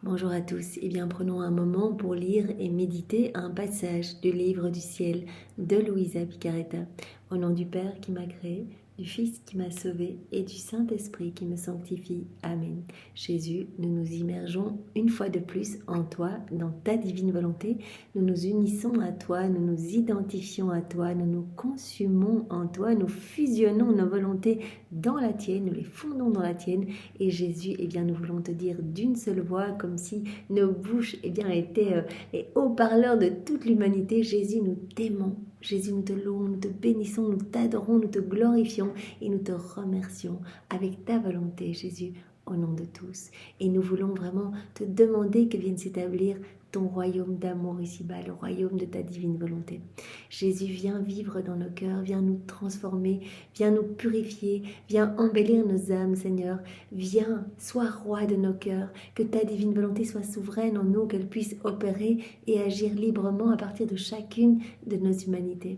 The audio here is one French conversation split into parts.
Bonjour à tous, eh bien prenons un moment pour lire et méditer un passage du livre du ciel de Luisa Picaretta. Au nom du Père qui m'a créé, du Fils qui m'a sauvé et du Saint-Esprit qui me sanctifie. Amen. Jésus, nous nous immergeons une fois de plus en toi, dans ta divine volonté. Nous nous unissons à toi, nous nous identifions à toi, nous nous consumons en toi, nous fusionnons nos volontés dans la tienne, nous les fondons dans la tienne. Et Jésus, eh bien, nous voulons te dire d'une seule voix, comme si nos bouches eh bien, étaient les haut-parleurs de toute l'humanité. Jésus, nous t'aimons. Jésus, nous te louons, nous te bénissons, nous t'adorons, nous te glorifions et nous te remercions avec ta volonté, Jésus, au nom de tous. Et nous voulons vraiment te demander que vienne s'établir ton royaume d'amour ici-bas, le royaume de ta divine volonté. Jésus, viens vivre dans nos cœurs, viens nous transformer, viens nous purifier, viens embellir nos âmes, Seigneur. Viens, sois roi de nos cœurs, que ta divine volonté soit souveraine en nous, qu'elle puisse opérer et agir librement à partir de chacune de nos humanités.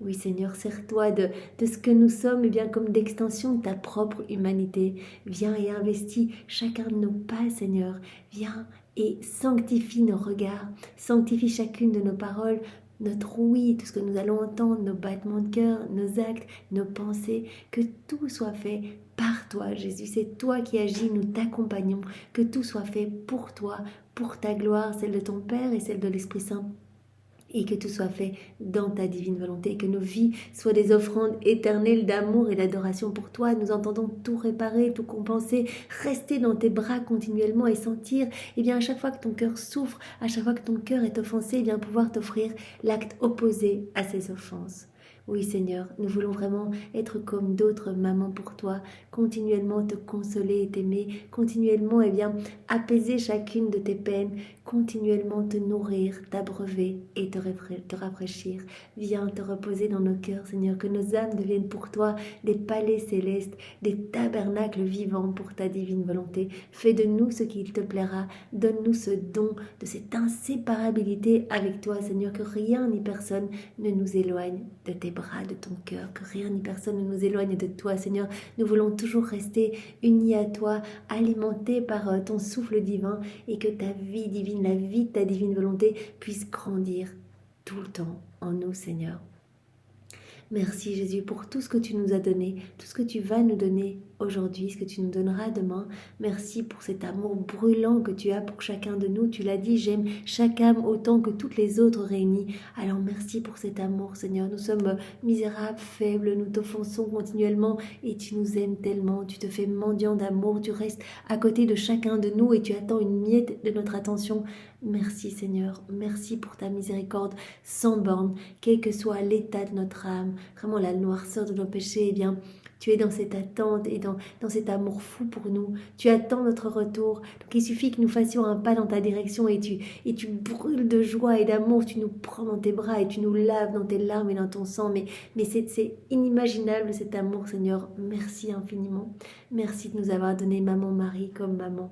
Oui, Seigneur, sers-toi de ce que nous sommes, et bien comme d'extension de ta propre humanité. Viens et investis chacun de nos pas, Seigneur. Viens et sanctifie nos regards, sanctifie chacune de nos paroles, notre oui, tout ce que nous allons entendre, nos battements de cœur, nos actes, nos pensées, que tout soit fait par toi, Jésus. C'est toi qui agis, nous t'accompagnons, que tout soit fait pour toi, pour ta gloire, celle de ton Père et celle de l'Esprit Saint. Et que tout soit fait dans ta divine volonté, que nos vies soient des offrandes éternelles d'amour et d'adoration pour toi. Nous entendons tout réparer, tout compenser, rester dans tes bras continuellement et sentir, eh bien, à chaque fois que ton cœur souffre, à chaque fois que ton cœur est offensé, eh bien, pouvoir t'offrir l'acte opposé à ces offenses. Oui, Seigneur, nous voulons vraiment être comme d'autres mamans pour toi, continuellement te consoler et t'aimer, continuellement, eh bien, apaiser chacune de tes peines, continuellement te nourrir, t'abreuver et te rafraîchir. Viens te reposer dans nos cœurs, Seigneur, que nos âmes deviennent pour toi des palais célestes, des tabernacles vivants pour ta divine volonté. Fais de nous ce qu'il te plaira. Donne-nous ce don de cette inséparabilité avec toi, Seigneur, que rien ni personne ne nous éloigne de tes bras, de ton cœur, que rien ni personne ne nous éloigne de toi, Seigneur. Nous voulons toujours rester unis à toi, alimentés par ton souffle divin et que ta vie divine, la vie de ta divine volonté puisse grandir tout le temps en nous, Seigneur. Merci Jésus pour tout ce que tu nous as donné, tout ce que tu vas nous donner aujourd'hui, ce que tu nous donneras demain. Merci pour cet amour brûlant que tu as pour chacun de nous. Tu l'as dit, j'aime chaque âme autant que toutes les autres réunies. Alors merci pour cet amour, Seigneur. Nous sommes misérables, faibles, nous t'offensons continuellement et tu nous aimes tellement. Tu te fais mendiant d'amour, tu restes à côté de chacun de nous et tu attends une miette de notre attention. Merci Seigneur, merci pour ta miséricorde sans borne, quel que soit l'état de notre âme, vraiment la noirceur de nos péchés, eh bien, tu es dans cette attente et dans cet amour fou pour nous. Tu attends notre retour. Donc il suffit que nous fassions un pas dans ta direction et tu brûles de joie et d'amour. Tu nous prends dans tes bras et tu nous laves dans tes larmes et dans ton sang. Mais c'est inimaginable cet amour, Seigneur. Merci infiniment. Merci de nous avoir donné Maman Marie comme maman.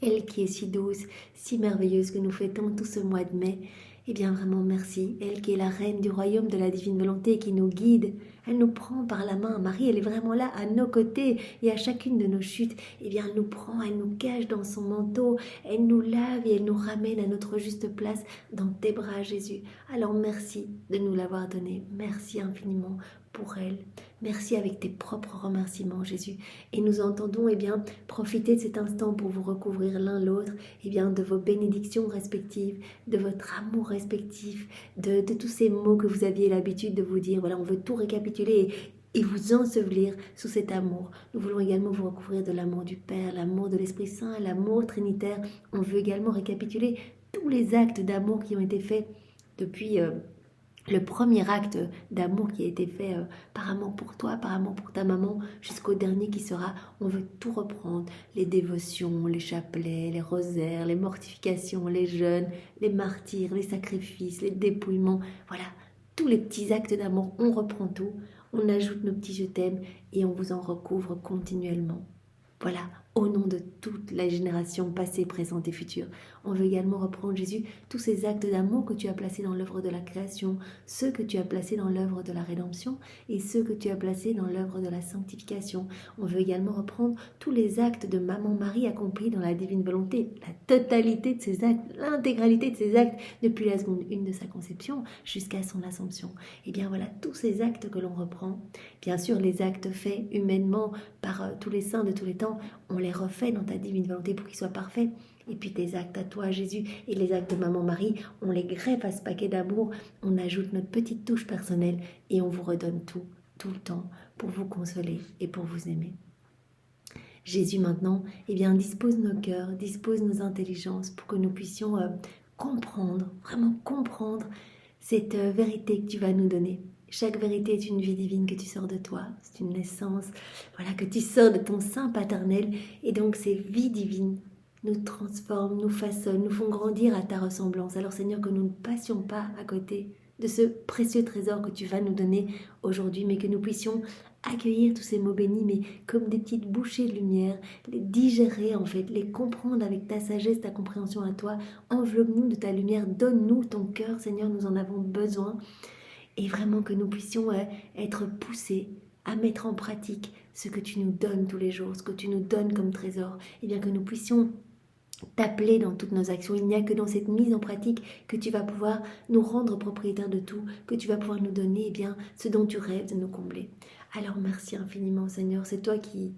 Elle qui est si douce, si merveilleuse que nous fêtons tout ce mois de mai. Eh bien vraiment merci, elle qui est la reine du royaume de la divine volonté, qui nous guide, elle nous prend par la main. Marie, elle est vraiment là à nos côtés et à chacune de nos chutes. Eh bien elle nous prend, elle nous cache dans son manteau, elle nous lave et elle nous ramène à notre juste place dans tes bras, Jésus. Alors merci de nous l'avoir donné, merci infiniment pour elle. Merci avec tes propres remerciements, Jésus. Et nous entendons, eh bien, profiter de cet instant pour vous recouvrir l'un l'autre, eh bien, de vos bénédictions respectives, de votre amour respectif, de tous ces mots que vous aviez l'habitude de vous dire. Voilà, on veut tout récapituler et vous ensevelir sous cet amour. Nous voulons également vous recouvrir de l'amour du Père, l'amour de l'Esprit Saint, l'amour trinitaire. On veut également récapituler tous les actes d'amour qui ont été faits depuis le premier acte d'amour qui a été fait par amour pour toi, par amour pour ta maman, jusqu'au dernier qui sera, on veut tout reprendre, les dévotions, les chapelets, les rosaires, les mortifications, les jeûnes, les martyrs, les sacrifices, les dépouillements, voilà, tous les petits actes d'amour, on reprend tout, on ajoute nos petits je t'aime et on vous en recouvre continuellement. Voilà, au nom de toute la génération passée, présente et future. On veut également reprendre, Jésus, tous ces actes d'amour que tu as placés dans l'œuvre de la création, ceux que tu as placés dans l'œuvre de la rédemption et ceux que tu as placés dans l'œuvre de la sanctification. On veut également reprendre tous les actes de Maman Marie accomplis dans la divine volonté, la totalité de ces actes, l'intégralité de ces actes, depuis la seconde 1 de sa conception jusqu'à son assomption. Et bien voilà, tous ces actes que l'on reprend, bien sûr les actes faits humainement par tous les saints de tous les temps, on les refait dans ta divine volonté pour qu'ils soient parfaits. Et puis tes actes à toi, Jésus, et les actes de Maman Marie, on les greffe à ce paquet d'amour, on ajoute notre petite touche personnelle et on vous redonne tout le temps, pour vous consoler et pour vous aimer. Jésus maintenant, eh bien, dispose nos cœurs, dispose nos intelligences pour que nous puissions comprendre, vraiment comprendre cette vérité que tu vas nous donner. Chaque vérité est une vie divine que tu sors de toi, c'est une naissance, voilà, que tu sors de ton sein paternel. Et donc ces vies divines nous transforment, nous façonnent, nous font grandir à ta ressemblance. Alors Seigneur, que nous ne passions pas à côté de ce précieux trésor que tu vas nous donner aujourd'hui, mais que nous puissions accueillir tous ces mots bénis, mais comme des petites bouchées de lumière, les digérer en fait, les comprendre avec ta sagesse, ta compréhension à toi. Enveloppe-nous de ta lumière, donne-nous ton cœur, Seigneur, nous en avons besoin. Et vraiment que nous puissions être poussés à mettre en pratique ce que tu nous donnes tous les jours, ce que tu nous donnes comme trésor, et bien que nous puissions t'appeler dans toutes nos actions. Il n'y a que dans cette mise en pratique que tu vas pouvoir nous rendre propriétaires de tout, que tu vas pouvoir nous donner bien ce dont tu rêves de nous combler. Alors merci infiniment Seigneur, c'est toi qui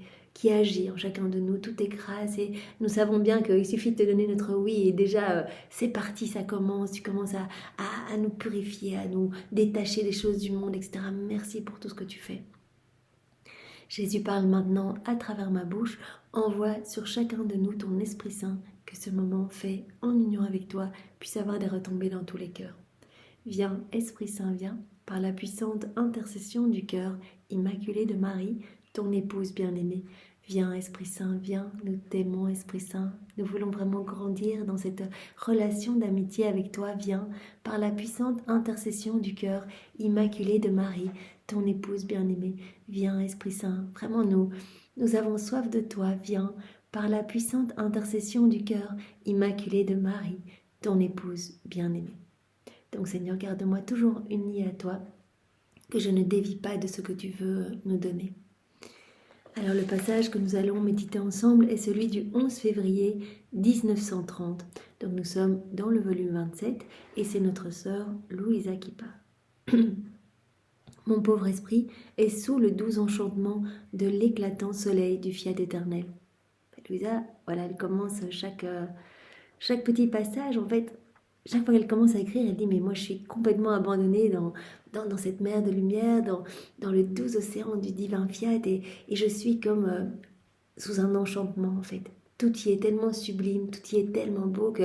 agis en chacun de nous, tout est grâce et nous savons bien qu'il suffit de te donner notre oui et déjà c'est parti, ça commence, tu commences à nous purifier, à nous détacher des choses du monde, etc. Merci pour tout ce que tu fais. Jésus parle maintenant à travers ma bouche, envoie sur chacun de nous ton Esprit Saint, que ce moment fait en union avec toi puisse avoir des retombées dans tous les cœurs. Viens, Esprit Saint, viens, par la puissante intercession du cœur immaculé de Marie, ton épouse bien-aimée. Viens, Esprit Saint, viens, nous t'aimons, Esprit Saint. Nous voulons vraiment grandir dans cette relation d'amitié avec toi. Viens, par la puissante intercession du cœur immaculé de Marie, ton épouse bien-aimée. Viens, Esprit Saint, vraiment nous avons soif de toi. Viens, par la puissante intercession du cœur immaculé de Marie, ton épouse bien-aimée. Donc Seigneur, garde-moi toujours unie à toi, que je ne dévie pas de ce que tu veux nous donner. Alors le passage que nous allons méditer ensemble est celui du 11 février 1930. Donc nous sommes dans le volume 27 et c'est notre sœur Louisa qui parle. Mon pauvre esprit est sous le doux enchantement de l'éclatant soleil du fiat éternel. Louisa, voilà, elle commence chaque petit passage, en fait, chaque fois qu'elle commence à écrire, elle dit « Mais moi, je suis complètement abandonnée dans cette mer de lumière, dans le doux océan du divin fiat, et je suis comme sous un enchantement, en fait. Tout y est tellement sublime, tout y est tellement beau que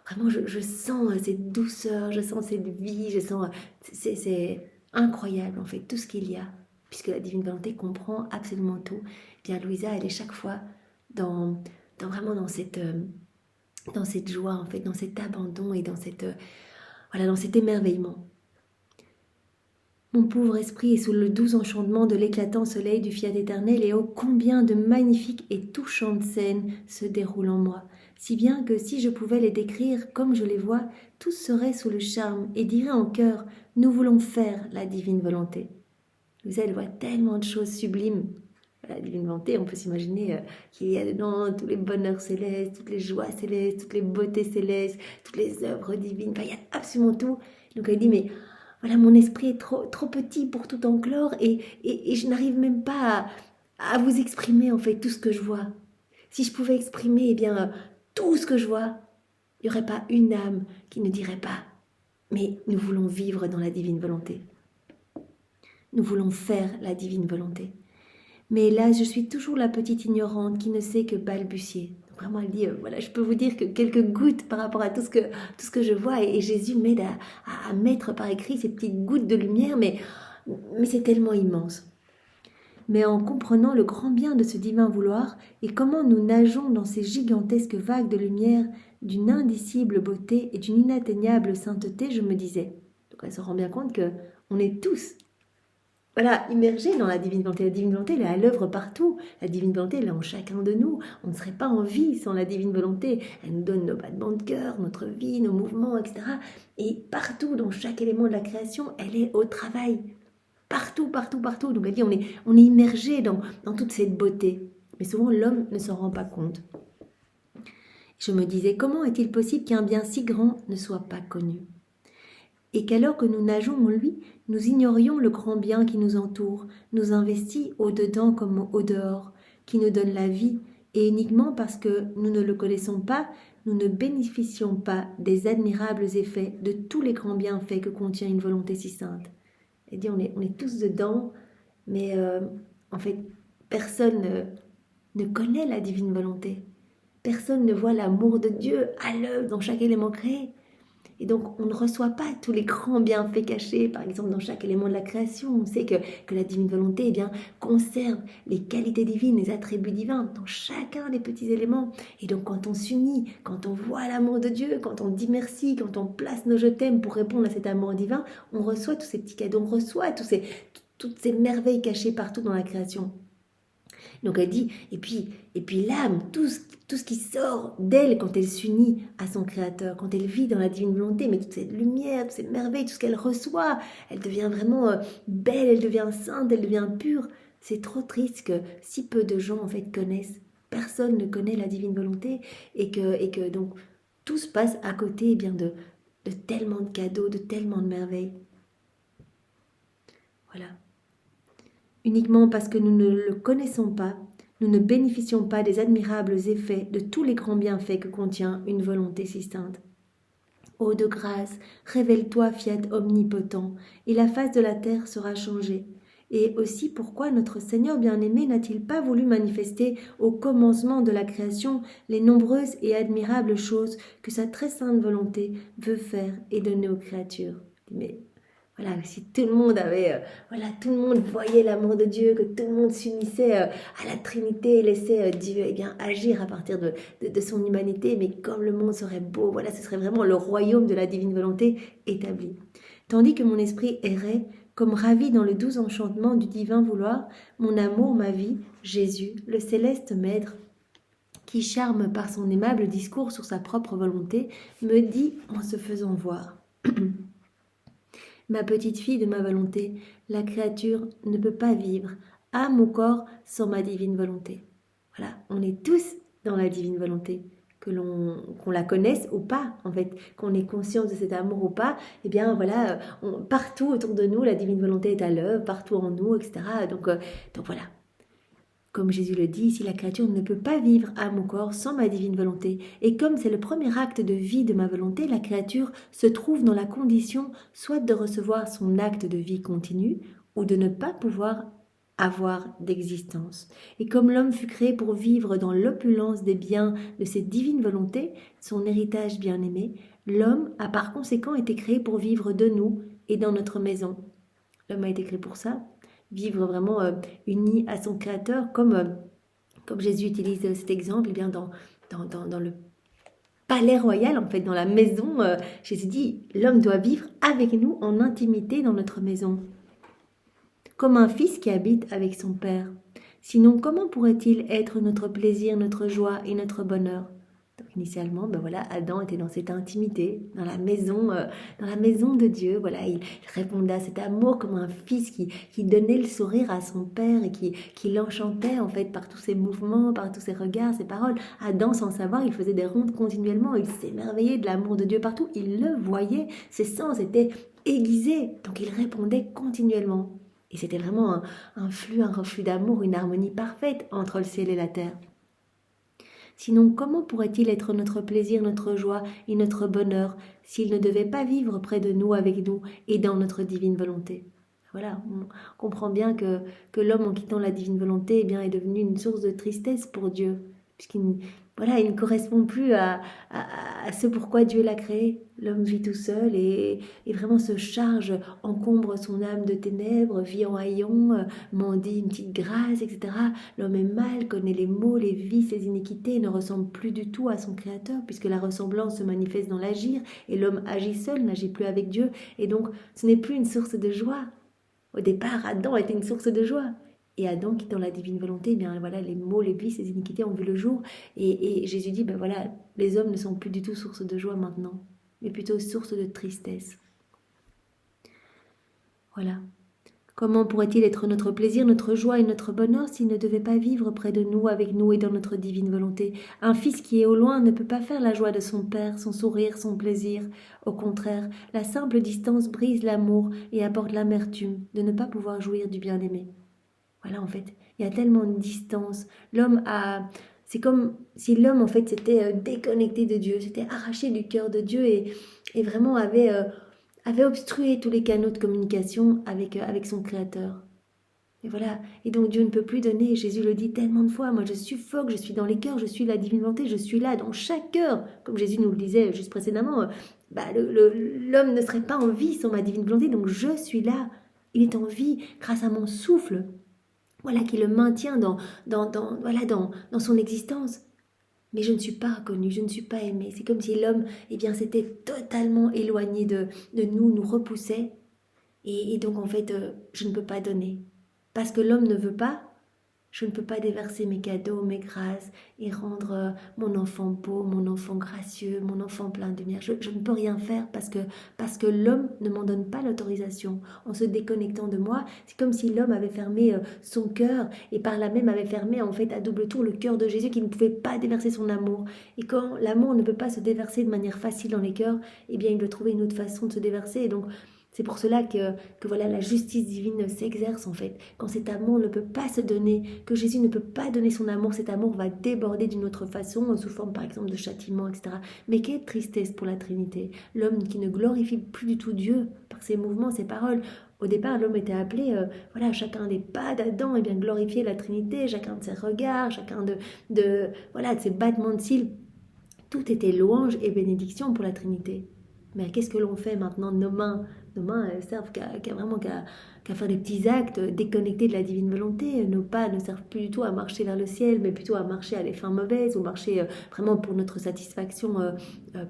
vraiment, je sens cette douceur, je sens cette vie, je sens... C'est incroyable, en fait, tout ce qu'il y a, puisque la divine volonté comprend absolument tout. Bien, Louisa, elle est chaque fois vraiment dans cette joie, en fait, dans cet abandon et dans cet émerveillement. Mon pauvre esprit est sous le doux enchantement de l'éclatant soleil du fiat éternel et ô combien de magnifiques et touchantes scènes se déroulent en moi, si bien que si je pouvais les décrire comme je les vois, tous seraient sous le charme et diraient en chœur « Nous voulons faire la divine volonté ». Vous elle voit tellement de choses sublimes. La divine volonté, on peut s'imaginer qu'il y a dedans tous les bonheurs célestes, toutes les joies célestes, toutes les beautés célestes, toutes les œuvres divines. Enfin, il y a absolument tout. Donc elle dit, mais voilà, mon esprit est trop petit pour tout enclore et je n'arrive même pas à vous exprimer en fait tout ce que je vois. Si je pouvais exprimer tout ce que je vois, il n'y aurait pas une âme qui ne dirait pas, mais nous voulons vivre dans la divine volonté. Nous voulons faire la divine volonté. Mais là, je suis toujours la petite ignorante qui ne sait que balbutier. Donc vraiment, elle dit, voilà, je peux vous dire que quelques gouttes par rapport à tout ce que je vois. Et Jésus m'aide à mettre par écrit ces petites gouttes de lumière, mais c'est tellement immense. Mais en comprenant le grand bien de ce divin vouloir et comment nous nageons dans ces gigantesques vagues de lumière d'une indicible beauté et d'une inatteignable sainteté, je me disais. Donc elle se rend bien compte qu'on est tous voilà, immergé dans la divine volonté. La divine volonté, elle est à l'œuvre partout. La divine volonté, elle est en chacun de nous. On ne serait pas en vie sans la divine volonté. Elle nous donne nos battements de cœur, notre vie, nos mouvements, etc. Et partout, dans chaque élément de la création, elle est au travail. Partout, partout, partout. Donc elle dit, on est immergé dans toute cette beauté. Mais souvent, l'homme ne s'en rend pas compte. Je me disais, comment est-il possible qu'un bien si grand ne soit pas connu? Et qu'alors que nous nageons en lui, nous ignorions le grand bien qui nous entoure, nous investit au-dedans comme au-dehors, qui nous donne la vie, et uniquement parce que nous ne le connaissons pas, nous ne bénéficions pas des admirables effets de tous les grands bienfaits que contient une volonté si sainte. Et dit, on est tous dedans, mais en fait, personne ne connaît la divine volonté. Personne ne voit l'amour de Dieu à l'œuvre dans chaque élément créé. Et donc, on ne reçoit pas tous les grands bienfaits cachés, par exemple, dans chaque élément de la création. On sait que la divine volonté eh bien, conserve les qualités divines, les attributs divins dans chacun des petits éléments. Et donc, quand on s'unit, quand on voit l'amour de Dieu, quand on dit merci, quand on place nos je t'aime pour répondre à cet amour divin, on reçoit tous ces petits cadeaux, on reçoit toutes ces merveilles cachées partout dans la création. Donc elle dit, et puis l'âme, tout ce qui sort d'elle quand elle s'unit à son Créateur, quand elle vit dans la divine volonté, mais toute cette lumière, toutes ces merveilles, tout ce qu'elle reçoit, elle devient vraiment belle, elle devient sainte, elle devient pure. C'est trop triste que si peu de gens en fait connaissent. Personne ne connaît la divine volonté et que donc tout se passe à côté eh bien, de tellement de cadeaux, de tellement de merveilles. Voilà. Uniquement parce que nous ne le connaissons pas, nous ne bénéficions pas des admirables effets de tous les grands bienfaits que contient une volonté si sainte. Ô de grâce, révèle-toi, fiat omnipotent, et la face de la terre sera changée. Et aussi pourquoi notre Seigneur bien-aimé n'a-t-il pas voulu manifester au commencement de la création les nombreuses et admirables choses que sa très sainte volonté veut faire et donner aux créatures? Mais voilà, si tout le monde avait, tout le monde voyait l'amour de Dieu, que tout le monde s'unissait à la Trinité et laissait Dieu eh bien, agir à partir de son humanité, mais comme le monde serait beau, voilà, ce serait vraiment le royaume de la divine volonté établi. Tandis que mon esprit errait, comme ravi dans le doux enchantement du divin vouloir, mon amour, ma vie, Jésus, le céleste Maître, qui charme par son aimable discours sur sa propre volonté, me dit en se faisant voir. Ma petite fille de ma volonté, la créature ne peut pas vivre, âme ou corps, sans ma divine volonté. Voilà, on est tous dans la divine volonté. Qu'on la connaisse ou pas, en fait, qu'on ait conscience de cet amour ou pas, eh bien voilà, partout autour de nous, la divine volonté est à l'œuvre, partout en nous, etc. Donc voilà. Comme Jésus le dit, si la créature ne peut pas vivre âme ou corps sans ma divine volonté, et comme c'est le premier acte de vie de ma volonté, la créature se trouve dans la condition soit de recevoir son acte de vie continu, ou de ne pas pouvoir avoir d'existence. Et comme l'homme fut créé pour vivre dans l'opulence des biens de cette divine volonté, son héritage bien-aimé, l'homme a par conséquent été créé pour vivre de nous et dans notre maison. L'homme a été créé pour ça, vivre vraiment uni à son Créateur, comme Jésus utilise cet exemple, eh bien dans le palais royal, en fait, dans la maison. Jésus dit, l'homme doit vivre avec nous en intimité dans notre maison, comme un fils qui habite avec son père. Sinon, comment pourrait-il être notre plaisir, notre joie et notre bonheur? Donc, initialement, Adam était dans cette intimité, dans la maison de Dieu. Voilà, il répondait à cet amour comme un fils qui donnait le sourire à son père et qui l'enchantait en fait par tous ses mouvements, par tous ses regards, ses paroles. Adam, sans savoir, il faisait des rondes continuellement. Il s'émerveillait de l'amour de Dieu partout. Il le voyait. Ses sens étaient aiguisés. Donc, il répondait continuellement. Et c'était vraiment un reflux d'amour, une harmonie parfaite entre le ciel et la terre. Sinon, comment pourrait-il être notre plaisir, notre joie et notre bonheur s'il ne devait pas vivre près de nous, avec nous et dans notre divine volonté? Voilà, on comprend bien que l'homme, en quittant la divine volonté, eh bien, est devenu une source de tristesse pour Dieu, puisqu'il il ne correspond plus à ce pourquoi Dieu l'a créé. L'homme vit tout seul et vraiment se charge, encombre son âme de ténèbres, vit en haillons, mendie une petite grâce, etc. L'homme est mal, connaît les maux, les vices, les iniquités, et ne ressemble plus du tout à son Créateur, puisque la ressemblance se manifeste dans l'agir, et l'homme agit seul, n'agit plus avec Dieu, et donc ce n'est plus une source de joie. Au départ, Adam était une source de joie. Et Adam, qui dans la divine volonté, eh bien voilà, les maux, les vices, les iniquités ont vu le jour. Et Jésus dit, ben voilà, les hommes ne sont plus du tout source de joie maintenant, mais plutôt source de tristesse. Voilà. Comment pourrait-il être notre plaisir, notre joie et notre bonheur s'il ne devait pas vivre près de nous, avec nous et dans notre divine volonté? Un fils qui est au loin ne peut pas faire la joie de son père, son sourire, son plaisir. Au contraire, la simple distance brise l'amour et apporte l'amertume de ne pas pouvoir jouir du bien-aimé. Voilà, en fait, il y a tellement de distance. L'homme a... C'est comme si l'homme, en fait, s'était déconnecté de Dieu, s'était arraché du cœur de Dieu et vraiment avait obstrué tous les canaux de communication avec son Créateur. Et voilà, et donc Dieu ne peut plus donner, Jésus le dit tellement de fois, moi je suffoque, je suis dans les cœurs, je suis la divine volonté, je suis là dans chaque cœur, comme Jésus nous le disait juste précédemment, l'homme ne serait pas en vie sans ma divine volonté, donc je suis là, il est en vie grâce à mon souffle, voilà qui le maintient dans son existence. Mais je ne suis pas reconnue, je ne suis pas aimée. C'est comme si l'homme, eh bien, s'était totalement éloigné de nous, nous repoussait. Et donc, en fait, je ne peux pas donner. Parce que l'homme ne veut pas, je ne peux pas déverser mes cadeaux, mes grâces et rendre mon enfant beau, mon enfant gracieux, mon enfant plein de lumière. Je ne peux rien faire parce que l'homme ne m'en donne pas l'autorisation. En se déconnectant de moi, c'est comme si l'homme avait fermé son cœur et par là même avait fermé en fait à double tour le cœur de Jésus qui ne pouvait pas déverser son amour. Et quand l'amour ne peut pas se déverser de manière facile dans les cœurs, eh bien il doit trouver une autre façon de se déverser. Et donc c'est pour cela que voilà, la justice divine s'exerce en fait. Quand cet amour ne peut pas se donner, que Jésus ne peut pas donner son amour, cet amour va déborder d'une autre façon, sous forme par exemple de châtiment, etc. Mais quelle tristesse pour la Trinité. L'homme qui ne glorifie plus du tout Dieu par ses mouvements, ses paroles. Au départ, l'homme était appelé, voilà, chacun des pas d'Adam, et bien glorifier la Trinité, chacun de ses regards, chacun de ses battements de cils. Tout était louange et bénédiction pour la Trinité. Mais qu'est-ce que l'on fait maintenant de nos mains? Nos mains, elles servent qu'à faire des petits actes déconnectés de la divine volonté. Nos pas ne servent plus du tout à marcher vers le ciel, mais plutôt à marcher à des fins mauvaises ou marcher vraiment pour notre satisfaction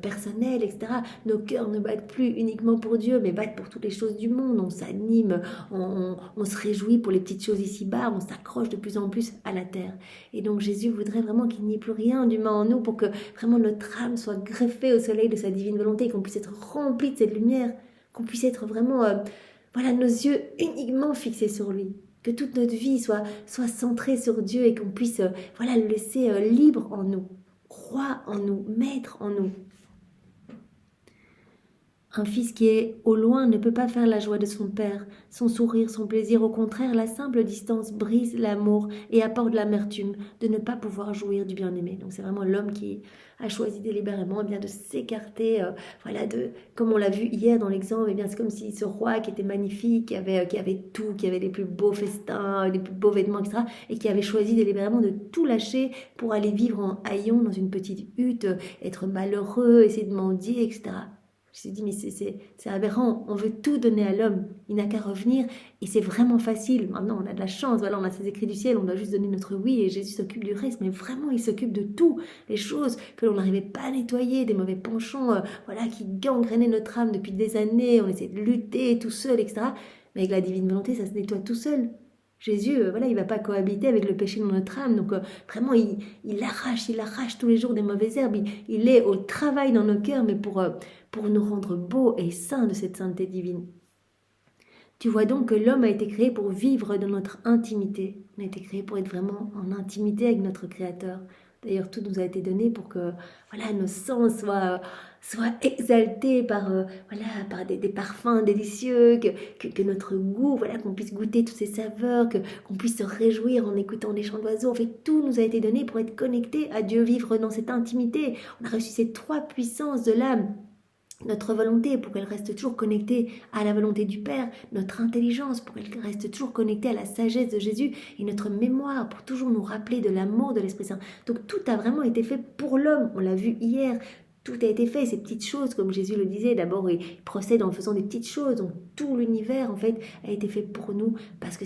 personnelle, etc. Nos cœurs ne battent plus uniquement pour Dieu, mais battent pour toutes les choses du monde. On s'anime, on se réjouit pour les petites choses ici-bas, on s'accroche de plus en plus à la terre. Et donc Jésus voudrait vraiment qu'il n'y ait plus rien d'humain en nous pour que vraiment notre âme soit greffée au soleil de sa divine volonté, qu'on puisse être rempli de cette lumière, qu'on puisse être vraiment, nos yeux uniquement fixés sur lui, que toute notre vie soit centrée sur Dieu et qu'on puisse, le laisser libre en nous, roi en nous, maître en nous. Un fils qui est au loin ne peut pas faire la joie de son père, son sourire, son plaisir. Au contraire, la simple distance brise l'amour et apporte l'amertume de ne pas pouvoir jouir du bien-aimé. Donc c'est vraiment l'homme qui a choisi délibérément de s'écarter, comme on l'a vu hier dans l'exemple, c'est comme si ce roi qui était magnifique, qui avait tout, qui avait les plus beaux festins, les plus beaux vêtements, etc., et qui avait choisi délibérément de tout lâcher pour aller vivre en haillons dans une petite hutte, être malheureux, essayer de mendier, etc. Je me suis dit, mais c'est aberrant, on veut tout donner à l'homme, il n'a qu'à revenir, et c'est vraiment facile. Maintenant, on a de la chance, on a ces écrits du ciel, on doit juste donner notre oui, et Jésus s'occupe du reste, mais vraiment, il s'occupe de tout, les choses que l'on n'arrivait pas à nettoyer, des mauvais penchants, qui gangrénaient notre âme depuis des années, on essaie de lutter tout seul, etc. Mais avec la divine volonté, ça se nettoie tout seul. Jésus, il va pas cohabiter avec le péché dans notre âme. Donc vraiment, il arrache tous les jours des mauvaises herbes. Il est au travail dans nos cœurs, mais pour nous rendre beaux et saints de cette sainteté divine. Tu vois donc que l'homme a été créé pour vivre dans notre intimité. On a été créé pour être vraiment en intimité avec notre Créateur. D'ailleurs, tout nous a été donné pour que nos sens soient exaltés par des parfums délicieux, que notre goût, qu'on puisse goûter toutes ces saveurs, qu'on puisse se réjouir en écoutant les chants d'oiseaux. En fait, tout nous a été donné pour être connectés à Dieu, vivre dans cette intimité. On a reçu ces trois puissances de l'âme. Notre volonté pour qu'elle reste toujours connectée à la volonté du Père, notre intelligence pour qu'elle reste toujours connectée à la sagesse de Jésus et notre mémoire pour toujours nous rappeler de l'amour de l'Esprit Saint. Donc tout a vraiment été fait pour l'homme, on l'a vu hier, tout a été fait, ces petites choses comme Jésus le disait, d'abord il procède en faisant des petites choses, donc tout l'univers en fait a été fait pour nous parce que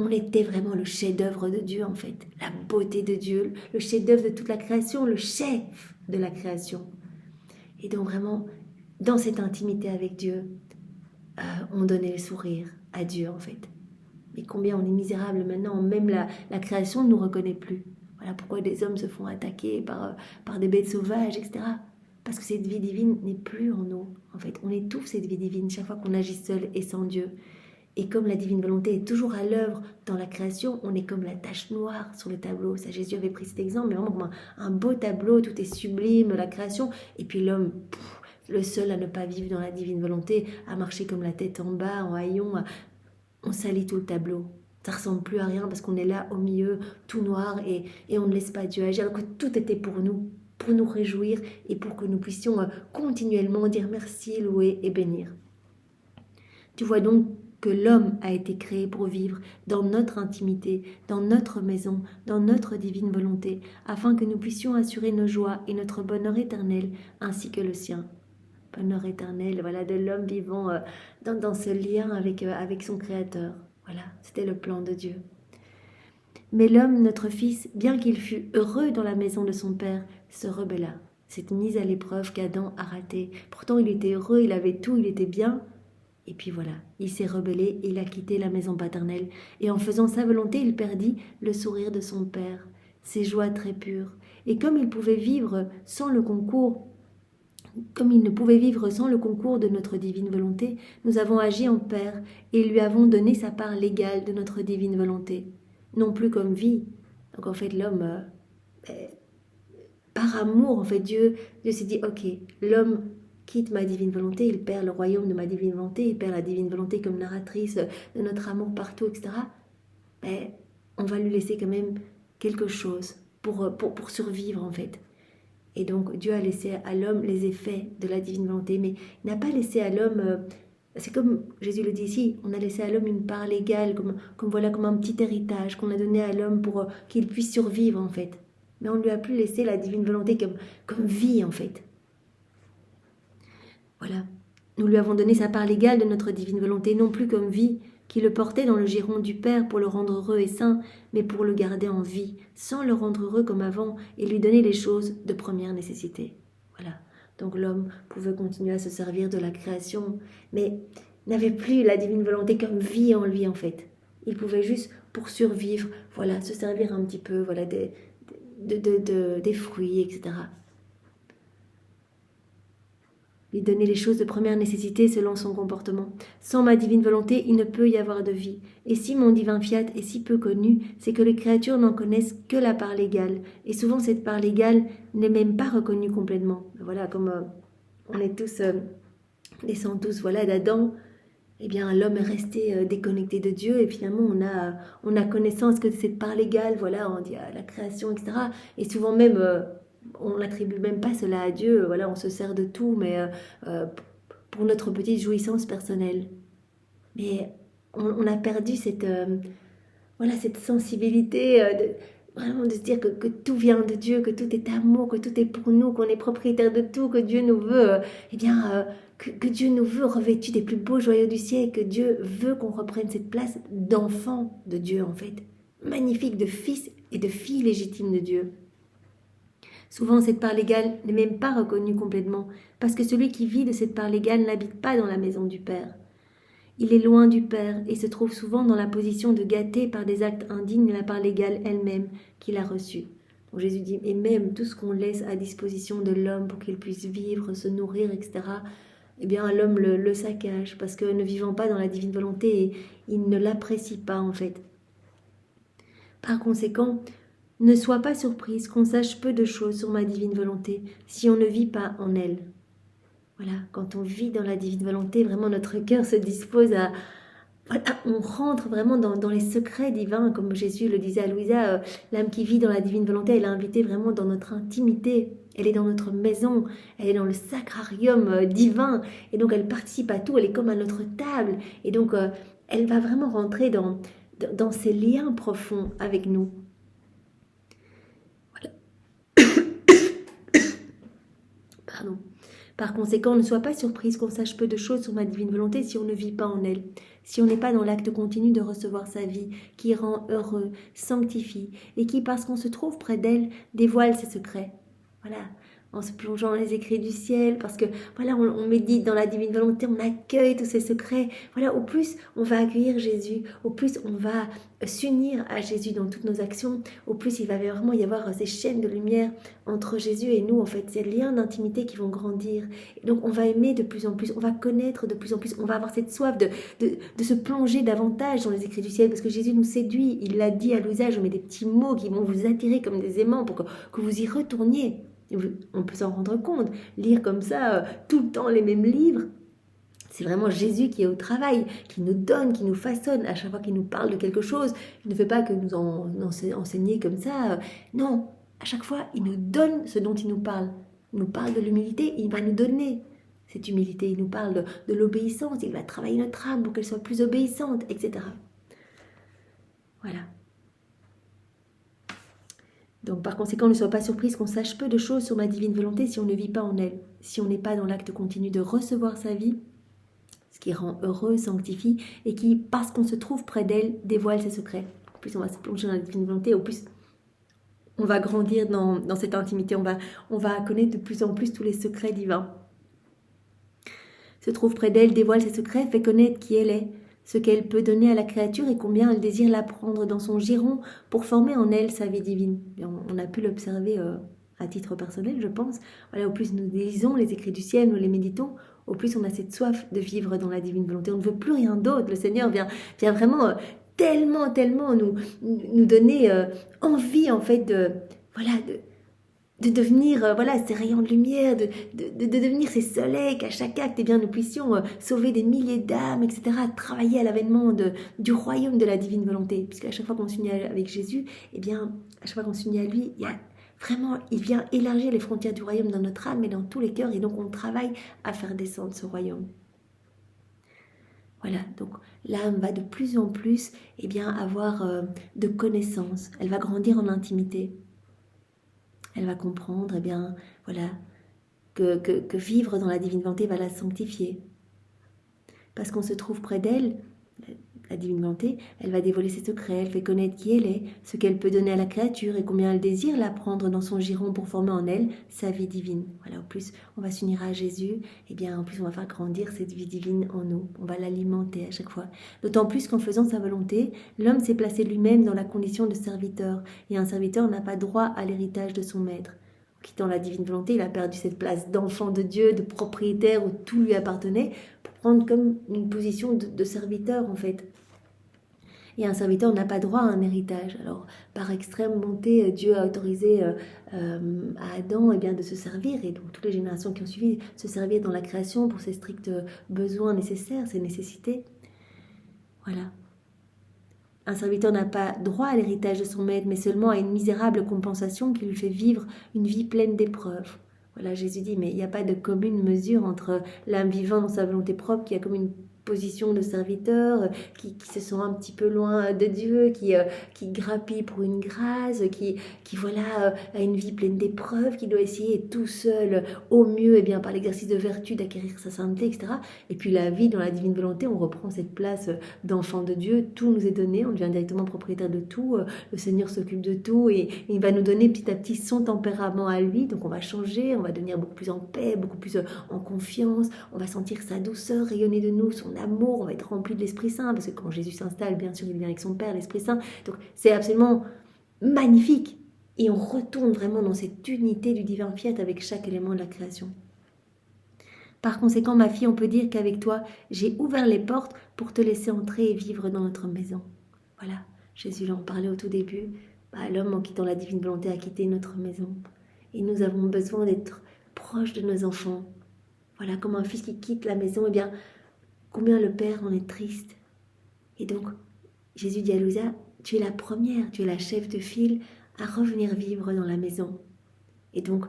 on était vraiment le chef-d'œuvre de Dieu en fait, la beauté de Dieu, le chef-d'œuvre de toute la création, le chef de la création. Et donc vraiment, dans cette intimité avec Dieu, on donnait le sourire à Dieu en fait. Mais combien on est misérable maintenant, même la création ne nous reconnaît plus. Voilà pourquoi des hommes se font attaquer par des bêtes sauvages, etc. Parce que cette vie divine n'est plus en nous. En fait, on étouffe cette vie divine chaque fois qu'on agit seul et sans Dieu. Et comme la divine volonté est toujours à l'œuvre dans la création, on est comme la tache noire sur le tableau. Ça, Jésus avait pris cet exemple, mais vraiment comme un beau tableau, tout est sublime, la création. Et puis l'homme, le seul à ne pas vivre dans la divine volonté, à marcher comme la tête en bas, en haillons, on salit tout le tableau. Ça ressemble plus à rien parce qu'on est là au milieu, tout noir, et on ne laisse pas Dieu agir. Alors que tout était pour nous réjouir et pour que nous puissions continuellement dire merci, louer et bénir. Tu vois donc que l'homme a été créé pour vivre dans notre intimité, dans notre maison, dans notre divine volonté, afin que nous puissions assurer nos joies et notre bonheur éternel, ainsi que le sien. Bonheur éternel, voilà, de l'homme vivant dans ce lien avec son Créateur. Voilà, c'était le plan de Dieu. Mais l'homme, notre fils, bien qu'il fût heureux dans la maison de son père, se rebella. Cette mise à l'épreuve qu'Adam a ratée. Pourtant, il était heureux, il avait tout, il était bien. Et puis voilà, il s'est rebellé, il a quitté la maison paternelle. Et en faisant sa volonté, il perdit le sourire de son père, ses joies très pures. Et comme il pouvait vivre sans le concours, comme il ne pouvait vivre sans le concours de notre divine volonté, nous avons agi en père et lui avons donné sa part légale de notre divine volonté, non plus comme vie. Donc en fait, l'homme, par amour, en fait, Dieu s'est dit, ok, l'homme quitte ma divine volonté, il perd le royaume de ma divine volonté, il perd la divine volonté comme narratrice de notre amour partout, etc. Mais on va lui laisser quand même quelque chose pour survivre, en fait. Et donc Dieu a laissé à l'homme les effets de la divine volonté, mais il n'a pas laissé à l'homme, c'est comme Jésus le dit ici, on a laissé à l'homme une part légale, comme un petit héritage qu'on a donné à l'homme pour qu'il puisse survivre en fait. Mais on ne lui a plus laissé la divine volonté comme vie en fait. Voilà, nous lui avons donné sa part légale de notre divine volonté, non plus comme vie, qui le portait dans le giron du Père pour le rendre heureux et saint, mais pour le garder en vie, sans le rendre heureux comme avant, et lui donner les choses de première nécessité. Voilà. Donc l'homme pouvait continuer à se servir de la création, mais n'avait plus la divine volonté comme vie en lui en fait. Il pouvait juste, pour survivre, voilà, se servir un petit peu, voilà, des fruits, etc. Lui donner les choses de première nécessité selon son comportement. Sans ma divine volonté, il ne peut y avoir de vie. Et si mon divin fiat est si peu connu, c'est que les créatures n'en connaissent que la part légale. Et souvent, cette part légale n'est même pas reconnue complètement. Voilà, comme on est tous, descendants tous, voilà, d'Adam, eh bien, l'homme est resté déconnecté de Dieu. Et finalement, on a connaissance que de cette part légale, voilà, on dit la création, etc. Et souvent même... on n'attribue même pas cela à Dieu, voilà, on se sert de tout, mais pour notre petite jouissance personnelle. Mais on a perdu cette sensibilité vraiment de se dire que tout vient de Dieu, que tout est amour, que tout est pour nous, qu'on est propriétaire de tout, que Dieu nous veut, que Dieu nous veut revêtus des plus beaux joyaux du ciel, que Dieu veut qu'on reprenne cette place d'enfant de Dieu en fait, magnifique, de fils et de filles légitimes de Dieu. Souvent, cette part légale n'est même pas reconnue complètement, parce que celui qui vit de cette part légale n'habite pas dans la maison du Père. Il est loin du Père et se trouve souvent dans la position de gâter par des actes indignes la part légale elle-même qu'il a reçue. Donc Jésus dit, et même tout ce qu'on laisse à disposition de l'homme pour qu'il puisse vivre, se nourrir, etc., eh bien l'homme le saccage, parce que ne vivant pas dans la divine volonté, il ne l'apprécie pas en fait. Par conséquent, ne sois pas surprise qu'on sache peu de choses sur ma divine volonté si on ne vit pas en elle. Voilà, quand on vit dans la divine volonté, vraiment notre cœur se dispose à... Voilà, on rentre vraiment dans les secrets divins, comme Jésus le disait à Louisa, l'âme qui vit dans la divine volonté, elle est invitée vraiment dans notre intimité, elle est dans notre maison, elle est dans le sacrarium divin, et donc elle participe à tout, elle est comme à notre table, et donc elle va vraiment rentrer dans ces liens profonds avec nous. Pardon. Par conséquent, ne sois pas surprise qu'on sache peu de choses sur ma divine volonté si on ne vit pas en elle, si on n'est pas dans l'acte continu de recevoir sa vie, qui rend heureux, sanctifie, et qui, parce qu'on se trouve près d'elle, dévoile ses secrets. Voilà, en se plongeant dans les écrits du ciel, parce que voilà, on médite dans la divine volonté, on accueille tous ces secrets. Voilà, au plus on va accueillir Jésus, au plus on va s'unir à Jésus dans toutes nos actions, au plus il va vraiment y avoir ces chaînes de lumière entre Jésus et nous, en fait, ces liens d'intimité qui vont grandir. Et donc on va aimer de plus en plus, on va connaître de plus en plus, on va avoir cette soif de se plonger davantage dans les écrits du ciel, parce que Jésus nous séduit, il l'a dit à l'usage, on met des petits mots qui vont vous attirer comme des aimants pour que vous y retourniez. On peut s'en rendre compte, lire comme ça tout le temps les mêmes livres, c'est vraiment Jésus qui est au travail, qui nous donne, qui nous façonne à chaque fois qu'il nous parle de quelque chose. Il ne fait pas que nous enseigner comme ça. Non, à chaque fois, il nous donne ce dont il nous parle. Il nous parle de l'humilité, il va nous donner cette humilité. Il nous parle de l'obéissance, il va travailler notre âme pour qu'elle soit plus obéissante, etc. Voilà. Donc par conséquent, ne sois pas surprise qu'on sache peu de choses sur ma divine volonté si on ne vit pas en elle, si on n'est pas dans l'acte continu de recevoir sa vie, ce qui rend heureux, sanctifie, et qui, parce qu'on se trouve près d'elle, dévoile ses secrets. En plus, on va se plonger dans la divine volonté, au plus, on va grandir dans cette intimité, on va connaître de plus en plus tous les secrets divins. Se trouve près d'elle, dévoile ses secrets, fait connaître qui elle est, ce qu'elle peut donner à la créature et combien elle désire la prendre dans son giron pour former en elle sa vie divine. Et on a pu l'observer à titre personnel, je pense. Voilà, au plus nous lisons les écrits du ciel, nous les méditons, au plus on a cette soif de vivre dans la divine volonté. On ne veut plus rien d'autre. Le Seigneur vient vraiment tellement nous donner envie en fait de devenir ces rayons de lumière, de devenir ces soleils, qu'à chaque acte nous puissions sauver des milliers d'âmes, etc., travailler à l'avènement du royaume de la divine volonté. Puisqu'à chaque fois qu'on s'unit avec Jésus, à chaque fois qu'on s'unit à lui, il vient élargir les frontières du royaume dans notre âme et dans tous les cœurs, et donc on travaille à faire descendre ce royaume. Voilà, donc l'âme va de plus en plus avoir de connaissances, elle va grandir en intimité. Elle va comprendre que vivre dans la divine volonté va la sanctifier. Parce qu'on se trouve près d'elle, la divine volonté, elle va dévoiler ses secrets, elle fait connaître qui elle est, ce qu'elle peut donner à la créature et combien elle désire la prendre dans son giron pour former en elle sa vie divine. Voilà, au plus on va s'unir à Jésus, en plus on va faire grandir cette vie divine en nous, on va l'alimenter à chaque fois. D'autant plus qu'en faisant sa volonté, l'homme s'est placé lui-même dans la condition de serviteur, et un serviteur n'a pas droit à l'héritage de son maître. En quittant la divine volonté, il a perdu cette place d'enfant de Dieu, de propriétaire où tout lui appartenait, pour prendre comme une position de serviteur en fait. Et un serviteur n'a pas droit à un héritage. Alors, par extrême bonté, Dieu a autorisé à Adam de se servir, et donc toutes les générations qui ont suivi, se servir dans la création pour ses stricts besoins nécessaires, ses nécessités. Voilà. Un serviteur n'a pas droit à l'héritage de son maître, mais seulement à une misérable compensation qui lui fait vivre une vie pleine d'épreuves. Voilà, Jésus dit, mais il n'y a pas de commune mesure entre l'âme vivant dans sa volonté propre, qui a comme une position de serviteur, qui se sent un petit peu loin de Dieu, qui grappille pour une grâce, qui a une vie pleine d'épreuves, qui doit essayer tout seul, au mieux, par l'exercice de vertu, d'acquérir sa sainteté, etc. Et puis la vie dans la divine volonté, on reprend cette place d'enfant de Dieu, tout nous est donné, on devient directement propriétaire de tout, le Seigneur s'occupe de tout, et il va nous donner petit à petit son tempérament à lui, donc on va changer, on va devenir beaucoup plus en paix, beaucoup plus en confiance, on va sentir sa douceur rayonner de nous, son amour, on va être rempli de l'Esprit Saint, parce que quand Jésus s'installe, bien sûr, il vient avec son Père, l'Esprit Saint. Donc c'est absolument magnifique. Et on retourne vraiment dans cette unité du divin fiat avec chaque élément de la création. Par conséquent, ma fille, on peut dire qu'avec toi, j'ai ouvert les portes pour te laisser entrer et vivre dans notre maison. Voilà, Jésus en parlait au tout début. L'homme, en quittant la divine volonté, a quitté notre maison. Et nous avons besoin d'être proches de nos enfants. Voilà, comme un fils qui quitte la maison, combien le Père en est triste. Et donc, Jésus dit à Louisa, tu es la première, tu es la chef de file à revenir vivre dans la maison. Et donc,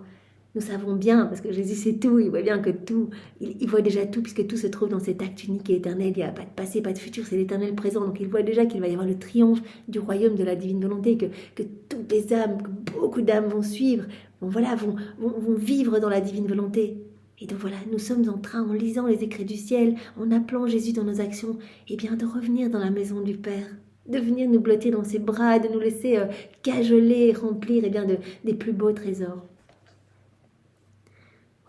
nous savons bien, parce que Jésus sait tout, il voit bien que tout, il voit déjà tout, puisque tout se trouve dans cet acte unique et éternel, il n'y a pas de passé, pas de futur, c'est l'éternel présent. Donc il voit déjà qu'il va y avoir le triomphe du royaume de la divine volonté, que toutes les âmes, que beaucoup d'âmes vont suivre, vont vivre dans la divine volonté. Et donc voilà, nous sommes en train, en lisant les écrits du ciel, en appelant Jésus dans nos actions, de revenir dans la maison du Père, de venir nous blotter dans ses bras, de nous laisser cajoler et remplir des plus beaux trésors.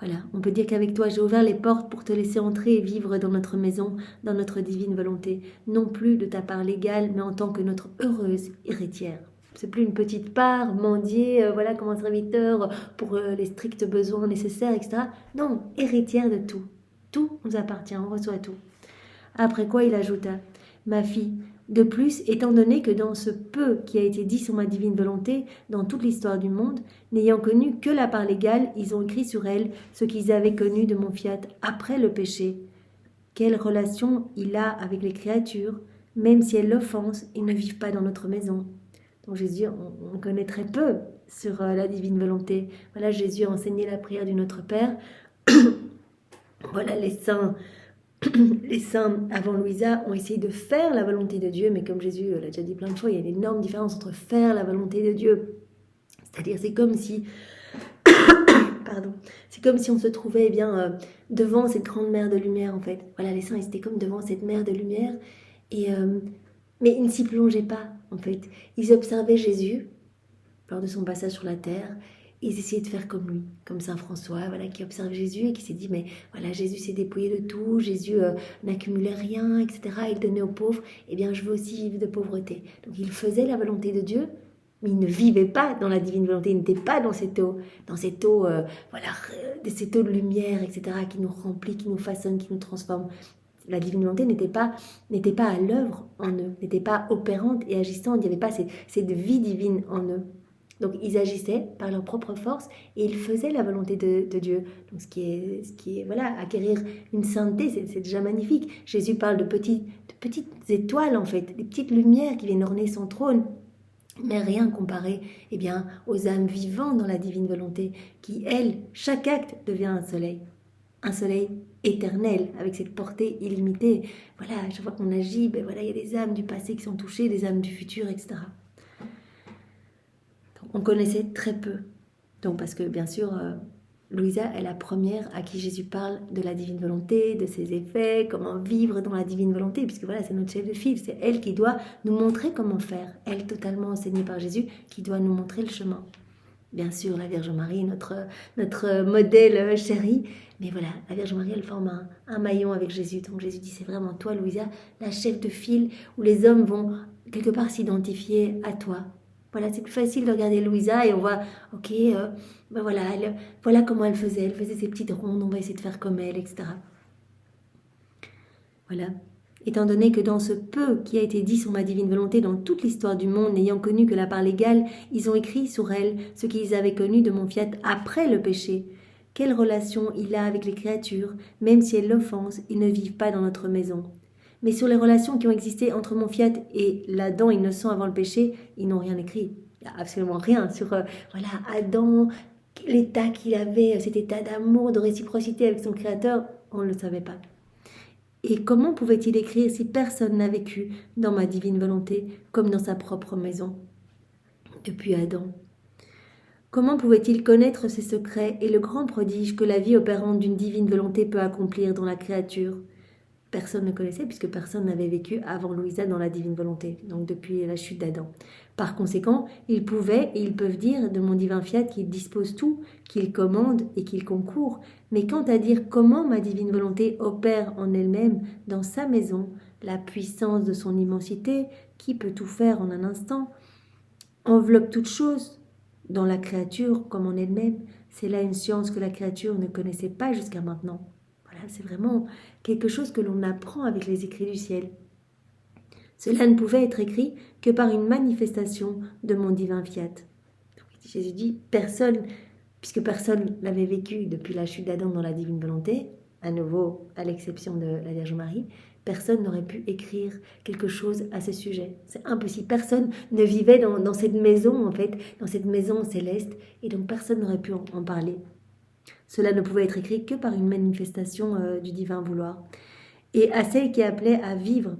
Voilà, on peut dire qu'avec toi, j'ai ouvert les portes pour te laisser entrer et vivre dans notre maison, dans notre divine volonté, non plus de ta part légale, mais en tant que notre heureuse héritière. C'est plus une petite part, mendier, voilà, comme un serviteur pour les stricts besoins nécessaires, etc. Non, héritière de tout. Tout nous appartient, on reçoit tout. Après quoi il ajouta, ma fille, de plus, étant donné que dans ce peu qui a été dit sur ma divine volonté, dans toute l'histoire du monde, n'ayant connu que la part légale, ils ont écrit sur elle ce qu'ils avaient connu de mon fiat après le péché. Quelle relation il a avec les créatures, même si elles l'offensent, ils ne vivent pas dans notre maison. Donc Jésus, on connaît très peu sur la divine volonté. Voilà, Jésus a enseigné la prière du Notre Père. Voilà, les saints avant Louisa ont essayé de faire la volonté de Dieu, mais comme Jésus l'a déjà dit plein de fois, il y a une énorme différence entre faire la volonté de Dieu. C'est-à-dire, c'est comme si on se trouvait devant cette grande mer de lumière, en fait. Voilà, les saints, ils étaient comme devant cette mer de lumière, mais ils ne s'y plongeaient pas, en fait. Ils observaient Jésus lors de son passage sur la terre. Ils essayaient de faire comme lui, comme Saint François, voilà, qui observe Jésus et qui s'est dit, mais voilà, Jésus s'est dépouillé de tout, Jésus n'accumulait rien, etc. Il donnait aux pauvres, eh bien je veux aussi vivre de pauvreté. Donc il faisait la volonté de Dieu, mais il ne vivait pas dans la divine volonté, il n'était pas dans cette eau, cette eau de lumière, etc., qui nous remplit, qui nous façonne, qui nous transforme. La divine volonté n'était pas à l'œuvre en eux, n'était pas opérante et agissante, il n'y avait pas cette vie divine en eux. Donc ils agissaient par leur propre force et ils faisaient la volonté de Dieu. Donc ce qui est voilà, acquérir une sainteté, c'est déjà magnifique. Jésus parle de petites étoiles en fait, des petites lumières qui viennent orner son trône. Mais rien comparé aux âmes vivantes dans la divine volonté qui, elles, chaque acte devient un soleil éternel avec cette portée illimitée. Voilà, chaque fois qu'on agit, il y a des âmes du passé qui sont touchées, des âmes du futur, etc. On connaissait très peu. Donc parce que bien sûr, Louisa est la première à qui Jésus parle de la divine volonté, de ses effets, comment vivre dans la divine volonté, puisque voilà, c'est notre chef de file, c'est elle qui doit nous montrer comment faire, elle totalement enseignée par Jésus, qui doit nous montrer le chemin. Bien sûr, la Vierge Marie, notre modèle chéri, mais voilà, la Vierge Marie, elle forme un maillon avec Jésus. Donc Jésus dit, c'est vraiment toi, Louisa, la chef de file, où les hommes vont quelque part s'identifier à toi. Voilà, c'est plus facile de regarder Louisa et on voit, ok, voilà comment elle faisait ses petites rondes, on va essayer de faire comme elle, etc. Voilà. Étant donné que dans ce peu qui a été dit sur ma divine volonté dans toute l'histoire du monde, n'ayant connu que la part légale, ils ont écrit sur elle ce qu'ils avaient connu de mon fiat après le péché. Quelle relation il a avec les créatures, même si elles l'offensent, ils ne vivent pas dans notre maison. Mais sur les relations qui ont existé entre mon fiat et l'Adam innocent avant le péché, ils n'ont rien écrit. Il n'y a absolument rien sur Adam, l'état qu'il avait, cet état d'amour, de réciprocité avec son Créateur, on ne le savait pas. Et comment pouvait-il écrire si personne n'a vécu dans ma divine volonté comme dans sa propre maison depuis Adam? Comment pouvait-il connaître ces secrets et le grand prodige que la vie opérante d'une divine volonté peut accomplir dans la créature? Personne ne connaissait puisque personne n'avait vécu avant Louisa dans la divine volonté, donc depuis la chute d'Adam. Par conséquent, ils pouvaient et ils peuvent dire de mon divin fiat qu'il dispose tout, qu'il commande et qu'il concourt, mais quant à dire comment ma divine volonté opère en elle-même dans sa maison, la puissance de son immensité, qui peut tout faire en un instant, enveloppe toute chose dans la créature comme en elle-même, c'est là une science que la créature ne connaissait pas jusqu'à maintenant. C'est vraiment quelque chose que l'on apprend avec les écrits du ciel. Cela ne pouvait être écrit que par une manifestation de mon divin fiat. Donc, Jésus dit, puisque personne l'avait vécu depuis la chute d'Adam dans la divine volonté, à nouveau à l'exception de la Vierge Marie, personne n'aurait pu écrire quelque chose à ce sujet. C'est impossible. Personne ne vivait dans cette maison, en fait, dans cette maison céleste, et donc personne n'aurait pu en parler. Cela ne pouvait être écrit que par une manifestation du divin vouloir. Et à celle qui appelait à vivre,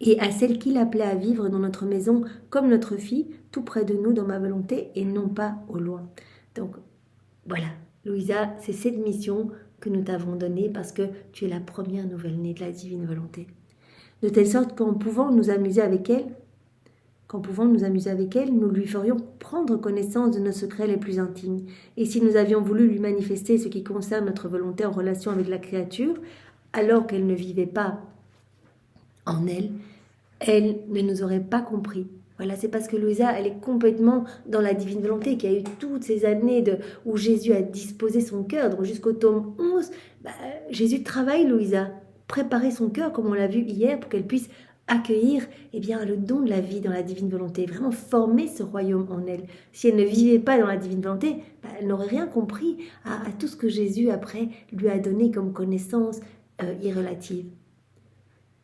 et à celle qu'il appelait à vivre dans notre maison comme notre fille, tout près de nous dans ma volonté et non pas au loin. Donc voilà, Louisa, c'est cette mission que nous t'avons donnée parce que tu es la première nouvelle-née de la divine volonté. De telle sorte qu'en pouvant nous amuser avec elle, Qu'en pouvant nous amuser avec elle, nous lui ferions prendre connaissance de nos secrets les plus intimes. Et si nous avions voulu lui manifester ce qui concerne notre volonté en relation avec la créature, alors qu'elle ne vivait pas en elle, elle ne nous aurait pas compris. Voilà, c'est parce que Louisa, elle est complètement dans la divine volonté, qui a eu toutes ces années où Jésus a disposé son cœur. Donc jusqu'au tome 11, Jésus travaille Louisa, préparer son cœur, comme on l'a vu hier, pour qu'elle puisse accueillir le don de la vie dans la divine volonté, vraiment former ce royaume en elle. Si elle ne vivait pas dans la divine volonté, elle n'aurait rien compris à tout ce que Jésus, après, lui a donné comme connaissance irrelative.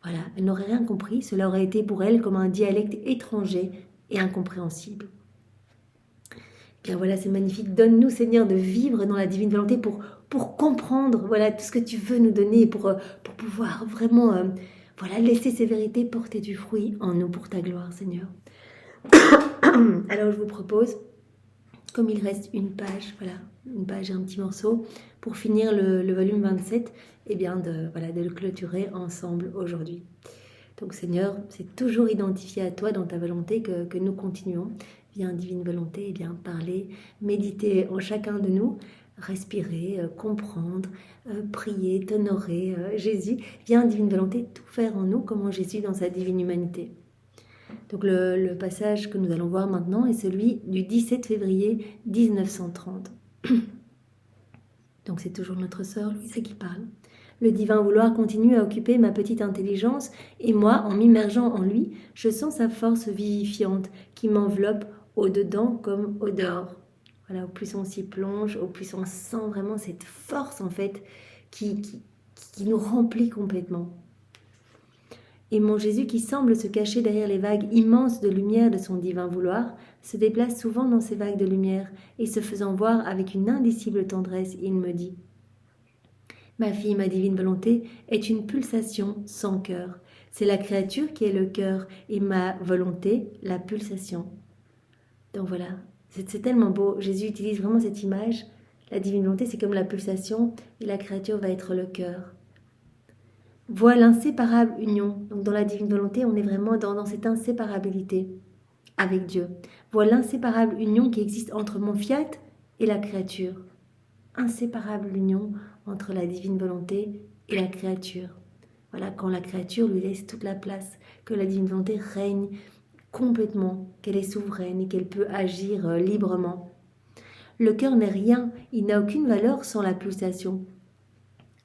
Voilà, elle n'aurait rien compris, cela aurait été pour elle comme un dialecte étranger et incompréhensible. Bien voilà, c'est magnifique. Donne-nous, Seigneur, de vivre dans la divine volonté pour comprendre voilà, tout ce que tu veux nous donner, pour pouvoir vraiment laisser ces vérités porter du fruit en nous pour ta gloire, Seigneur. Alors je vous propose, comme il reste une page et un petit morceau, pour finir le volume 27, de le clôturer ensemble aujourd'hui. Donc Seigneur, c'est toujours identifié à toi dans ta volonté que nous continuons. Viens, divine volonté, parler, méditer en chacun de nous, respirer, comprendre, prier, t'honorer. Jésus, viens, divine volonté, tout faire en nous comme en Jésus dans sa divine humanité. Donc le passage que nous allons voir maintenant est celui du 17 février 1930. Donc c'est toujours notre sœur Louisa qui parle. Le divin vouloir continue à occuper ma petite intelligence et moi, en m'immergeant en lui, je sens sa force vivifiante qui m'enveloppe au-dedans comme au-dehors. Voilà, au plus on s'y plonge, au plus on sent vraiment cette force en fait qui nous remplit complètement. Et mon Jésus qui semble se cacher derrière les vagues immenses de lumière de son divin vouloir, se déplace souvent dans ces vagues de lumière et se faisant voir avec une indicible tendresse, il me dit « Ma fille, ma divine volonté est une pulsation sans cœur. C'est la créature qui est le cœur et ma volonté, la pulsation. » Donc voilà, c'est tellement beau. Jésus utilise vraiment cette image. La divine volonté, c'est comme la pulsation et la créature va être le cœur. Vois l'inséparable union. Donc dans la divine volonté, on est vraiment dans cette inséparabilité avec Dieu. Vois l'inséparable union qui existe entre mon fiat et la créature. Inséparable union entre la divine volonté et la créature. Voilà, quand la créature lui laisse toute la place, que la divine volonté règne complètement, qu'elle est souveraine et qu'elle peut agir librement. Le cœur n'est rien, il n'a aucune valeur sans la pulsation.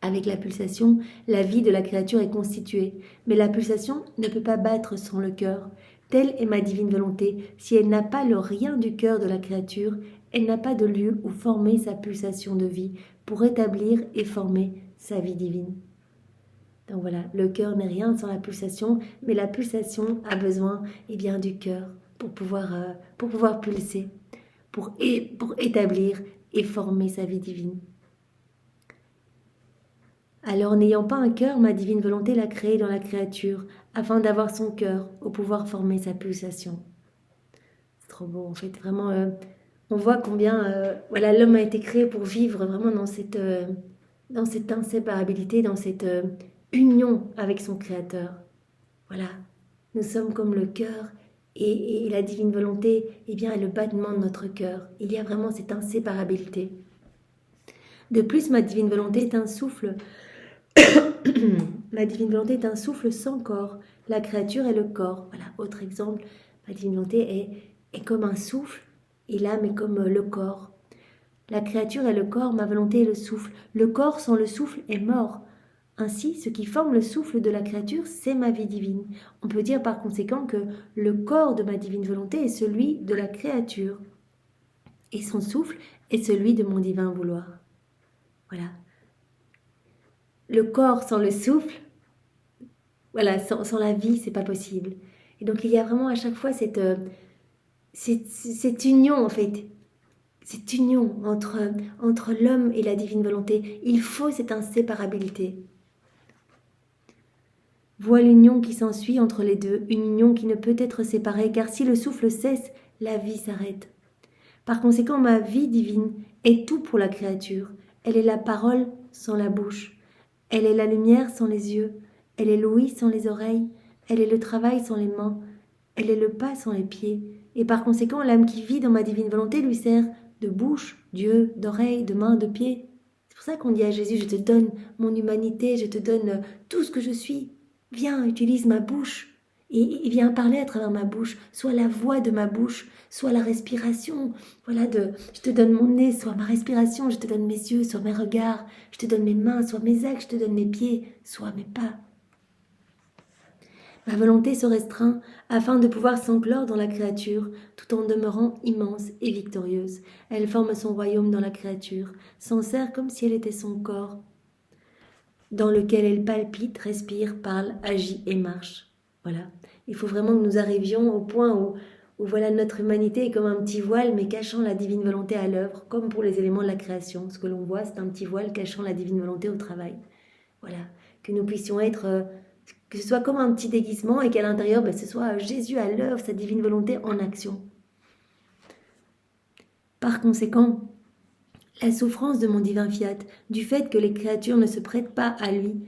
Avec la pulsation, la vie de la créature est constituée, mais la pulsation ne peut pas battre sans le cœur. Telle est ma divine volonté. Si elle n'a pas le rien du cœur de la créature, elle n'a pas de lieu où former sa pulsation de vie, pour établir et former sa vie divine. Donc voilà, le cœur n'est rien sans la pulsation, mais la pulsation a besoin du cœur pour pouvoir pulser, pour établir et former sa vie divine. Alors, n'ayant pas un cœur, ma divine volonté l'a créé dans la créature, afin d'avoir son cœur, au pouvoir former sa pulsation. C'est trop beau, en fait. Vraiment, on voit combien l'homme a été créé pour vivre vraiment dans cette inséparabilité, dans cette union avec son Créateur. Voilà, nous sommes comme le cœur et la divine volonté, est le battement de notre cœur. Il y a vraiment cette inséparabilité. De plus, ma divine volonté est un souffle. Ma divine volonté est un souffle sans corps. La créature est le corps. Voilà, autre exemple. Ma divine volonté est comme un souffle et l'âme est comme le corps. La créature est le corps, ma volonté est le souffle. Le corps sans le souffle est mort. Ainsi, ce qui forme le souffle de la créature, c'est ma vie divine. On peut dire par conséquent que le corps de ma divine volonté est celui de la créature. Et son souffle est celui de mon divin vouloir. Voilà. Le corps sans le souffle, sans la vie, c'est pas possible. Et donc il y a vraiment à chaque fois cette union en fait, cette union entre l'homme et la divine volonté. Il faut cette inséparabilité. Vois l'union qui s'ensuit entre les deux, une union qui ne peut être séparée, car si le souffle cesse, la vie s'arrête. Par conséquent, ma vie divine est tout pour la créature. Elle est la parole sans la bouche. Elle est la lumière sans les yeux. Elle est l'ouïe sans les oreilles. Elle est le travail sans les mains. Elle est le pas sans les pieds. Et par conséquent, l'âme qui vit dans ma divine volonté lui sert de bouche, d'yeux, d'oreilles, de mains, de pieds. C'est pour ça qu'on dit à Jésus, je te donne mon humanité, je te donne tout ce que je suis. Viens, utilise ma bouche. Et viens parler à travers ma bouche. Sois la voix de ma bouche, sois la respiration. Voilà, je te donne mon nez, sois ma respiration. Je te donne mes yeux, sois mes regards. Je te donne mes mains, sois mes actes. Je te donne mes pieds, sois mes pas. Ma volonté se restreint afin de pouvoir s'enclore dans la créature, tout en demeurant immense et victorieuse. Elle forme son royaume dans la créature, s'en sert comme si elle était son corps, dans lequel elle palpite, respire, parle, agit et marche. Voilà. Il faut vraiment que nous arrivions au point où voilà, notre humanité est comme un petit voile, mais cachant la divine volonté à l'œuvre, comme pour les éléments de la création. Ce que l'on voit, c'est un petit voile cachant la divine volonté au travail. Voilà. Que nous puissions être... que ce soit comme un petit déguisement et qu'à l'intérieur, ce soit Jésus à l'œuvre, sa divine volonté en action. Par conséquent, la souffrance de mon divin fiat, du fait que les créatures ne se prêtent pas à lui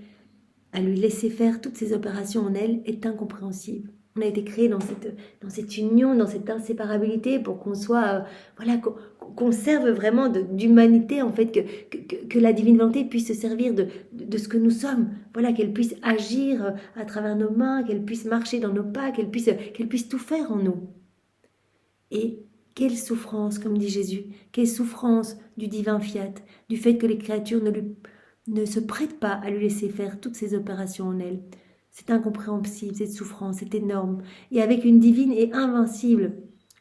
laisser faire toutes ces opérations en elles, est incompréhensible. On a été créé dans cette union, dans cette inséparabilité pour qu'on soit, voilà, qu'on serve vraiment d'humanité, en fait, que la divine volonté puisse se servir de ce que nous sommes, voilà, qu'elle puisse agir à travers nos mains, qu'elle puisse marcher dans nos pas, qu'elle puisse tout faire en nous. Et quelle souffrance, comme dit Jésus, quelle souffrance du divin fiat, du fait que les créatures ne se prêtent pas à lui laisser faire toutes ces opérations en elles. C'est incompréhensible, cette souffrance, c'est énorme. Et avec une divine et invincible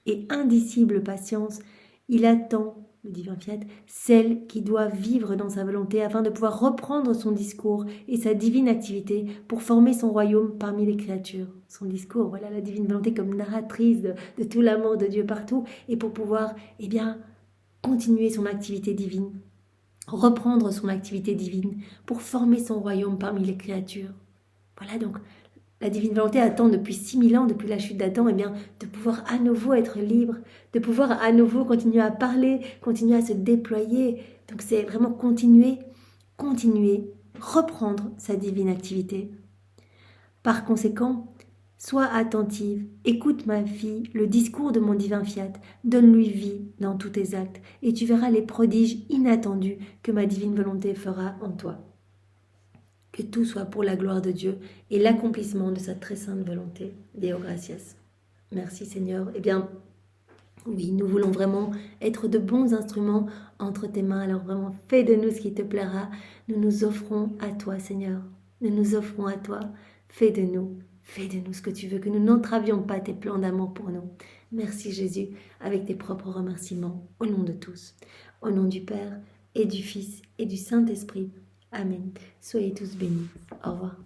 et indicible patience, il attend, le divin fiat, celle qui doit vivre dans sa volonté afin de pouvoir reprendre son discours et sa divine activité pour former son royaume parmi les créatures. Son discours, voilà la divine volonté comme narratrice de tout l'amour de Dieu partout et pour pouvoir, continuer son activité divine, reprendre son activité divine pour former son royaume parmi les créatures. Voilà, donc la divine volonté attend depuis 6000 ans, depuis la chute d'Adam, de pouvoir à nouveau être libre, de pouvoir à nouveau continuer à parler, continuer à se déployer. Donc c'est vraiment continuer, reprendre sa divine activité. Par conséquent, sois attentive, écoute ma fille, le discours de mon divin fiat, donne-lui vie dans tous tes actes, et tu verras les prodiges inattendus que ma divine volonté fera en toi. Que tout soit pour la gloire de Dieu et l'accomplissement de sa très sainte volonté. Deo gratias. Merci Seigneur. Oui, nous voulons vraiment être de bons instruments entre tes mains. Alors vraiment, fais de nous ce qui te plaira. Nous nous offrons à toi Seigneur. Nous nous offrons à toi. Fais de nous ce que tu veux, que nous n'entravions pas tes plans d'amour pour nous. Merci Jésus, avec tes propres remerciements, au nom de tous. Au nom du Père et du Fils et du Saint-Esprit. Amen. Soyez tous bénis. Au revoir.